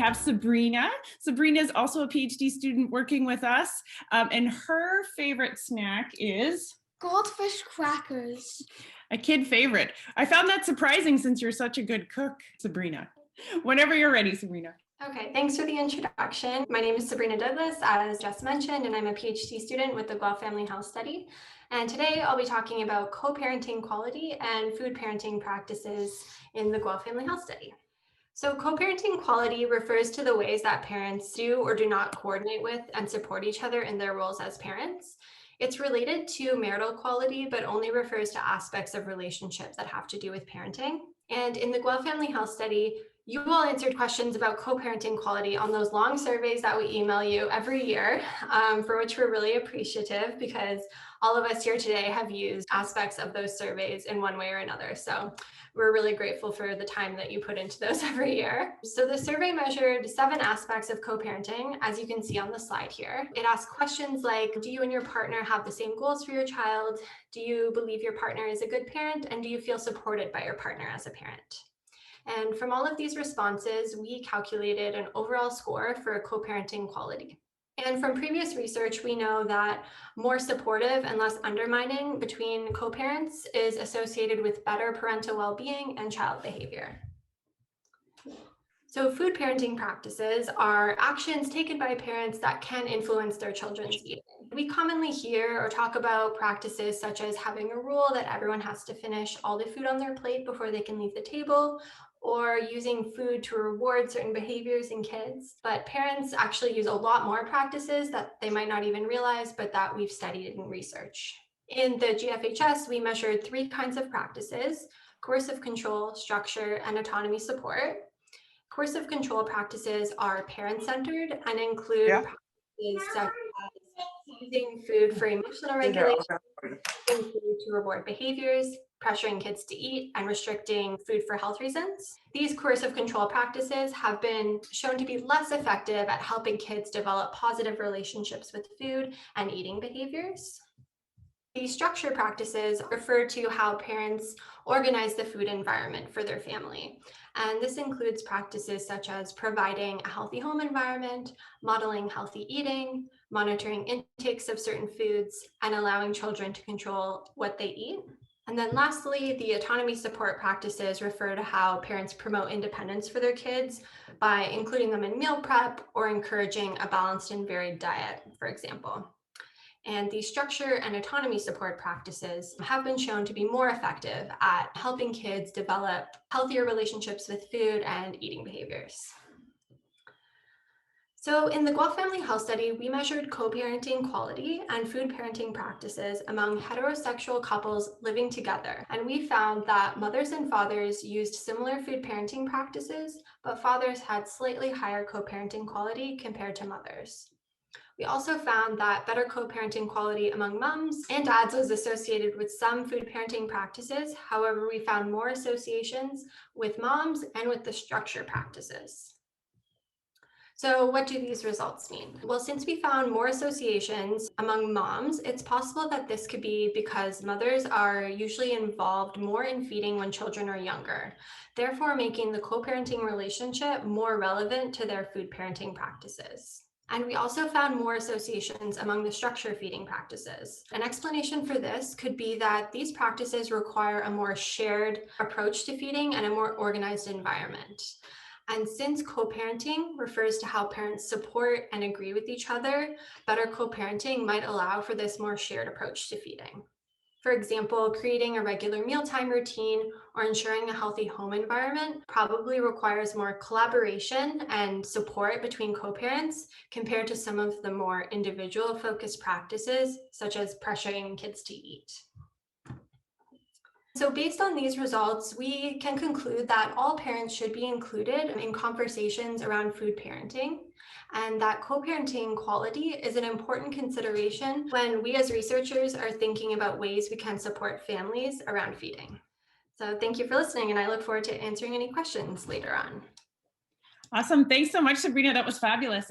have Sabrina. Sabrina is also a PhD student working with us, and her favorite snack is Goldfish crackers. a kid favorite. I found that surprising since you're such a good cook, Sabrina. Whenever you're ready, Sabrina. Okay, thanks for the introduction. My name is Sabrina Douglas, as Jess mentioned, and I'm a PhD student with the Guelph Family Health Study. And today I'll be talking about co-parenting quality and food parenting practices in the Guelph Family Health Study. So co-parenting quality refers to the ways that parents do or do not coordinate with and support each other in their roles as parents. It's related to marital quality, but only refers to aspects of relationships that have to do with parenting. And in the Guelph Family Health Study, you all answered questions about co-parenting quality on those long surveys that we email you every year, for which we're really appreciative because all of us here today have used aspects of those surveys in one way or another. So we're really grateful for the time that you put into those every year. So the survey measured 7 aspects of co-parenting, as you can see on the slide here. It asked questions like, do you and your partner have the same goals for your child? Do you believe your partner is a good parent? And do you feel supported by your partner as a parent? And from all of these responses, we calculated an overall score for co-parenting quality. And from previous research, we know that more supportive and less undermining between co-parents is associated with better parental well-being and child behavior. So food parenting practices are actions taken by parents that can influence their children's eating. We commonly hear or talk about practices such as having a rule that everyone has to finish all the food on their plate before they can leave the table, or using food to reward certain behaviors in kids. But parents actually use a lot more practices that they might not even realize, but that we've studied in research. In the GFHS, we measured 3 kinds of practices: coercive control, structure, and autonomy support. Coercive control practices are parent-centered and include practices such as using food for emotional regulation, using food to reward behaviors, pressuring kids to eat, and restricting food for health reasons. These coercive control practices have been shown to be less effective at helping kids develop positive relationships with food and eating behaviors. These structure practices refer to how parents organize the food environment for their family. And this includes practices such as providing a healthy home environment, modeling healthy eating, monitoring intakes of certain foods, and allowing children to control what they eat. And then lastly, the autonomy support practices refer to how parents promote independence for their kids by including them in meal prep or encouraging a balanced and varied diet, for example. And these structure and autonomy support practices have been shown to be more effective at helping kids develop healthier relationships with food and eating behaviors. So in the Guelph Family Health Study, we measured co-parenting quality and food parenting practices among heterosexual couples living together. And we found that mothers and fathers used similar food parenting practices, but fathers had slightly higher co-parenting quality compared to mothers. We also found that better co-parenting quality among moms and dads was associated with some food parenting practices. However, we found more associations with moms and with the structure practices. So what do these results mean? Well, since we found more associations among moms, it's possible that this could be because mothers are usually involved more in feeding when children are younger, therefore making the co-parenting relationship more relevant to their food parenting practices. And we also found more associations among the structure feeding practices. An explanation for this could be that these practices require a more shared approach to feeding and a more organized environment. And since co-parenting refers to how parents support and agree with each other, better co-parenting might allow for this more shared approach to feeding. For example, creating a regular mealtime routine or ensuring a healthy home environment probably requires more collaboration and support between co-parents compared to some of the more individual-focused practices, such as pressuring kids to eat. So based on these results, we can conclude that all parents should be included in conversations around food parenting, and that co-parenting quality is an important consideration when we as researchers are thinking about ways we can support families around feeding. So thank you for listening, and I look forward to answering any questions later on. Awesome. Thanks so much, Sabrina. That was fabulous.